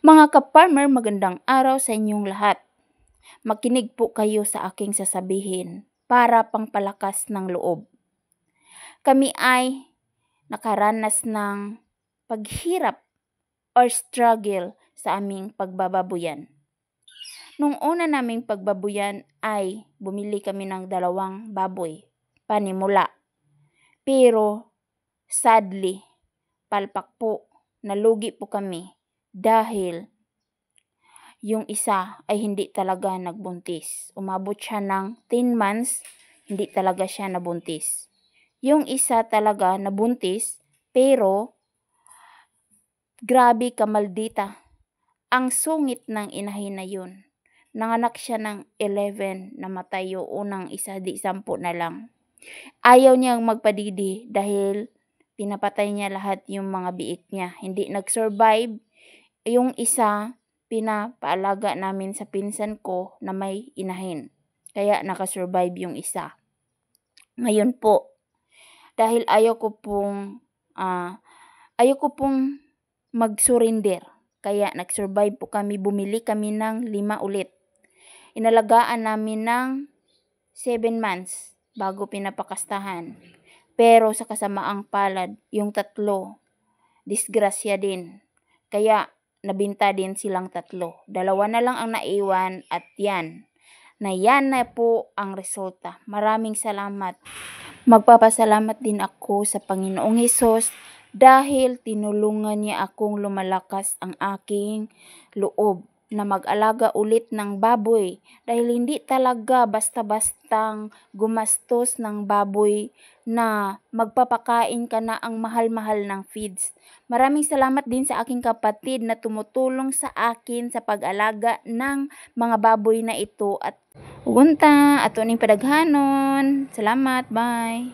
Mga ka-farmer, magandang araw sa inyong lahat. Makinig po kayo sa aking sasabihin para pangpalakas ng loob. Kami ay nakaranas ng paghirap or struggle sa aming pagbababuyan. Nung una naming pagbabuyan ay bumili kami ng 2 baboy, panimula. Pero sadly, palpak po, nalugi po kami dahil yung isa ay hindi talaga nagbuntis. Umabot siya ng 10 months, hindi talaga siya nabuntis. Yung isa talaga nabuntis, pero grabe kamaldita. Ang sungit ng inahin na yun. Nanganak siya ng 11, namatay yung unang isa, di 10 na lang. Ayaw niyang magpadidi dahil pinapatay niya lahat yung mga biik niya. Hindi nag-survive. Yung isa, pinapaalaga namin sa pinsan ko na may inahin. Kaya nakasurvive yung isa. Ngayon po, dahil ayaw ko pong mag-surrender. Kaya nag-survive po kami, bumili kami ng 5 ulit. Inalagaan namin ng 7 months bago pinapakastahan. Pero sa kasamaang palad, yung 3, disgrasya din. Kaya nabinta din silang 3. 2 na lang ang naiwan at yan na po ang resulta. Maraming salamat. Magpapasalamat din ako sa Panginoong Hesus dahil tinulungan niya akong lumalakas ang aking loob na mag-alaga ulit ng baboy dahil hindi talaga basta-bastang gumastos ng baboy na magpapakain ka na ang mahal-mahal ng feeds. Maraming salamat din sa aking kapatid na tumutulong sa akin sa pag-alaga ng mga baboy na ito at ugunta ato ning padaghanon. Salamat, bye.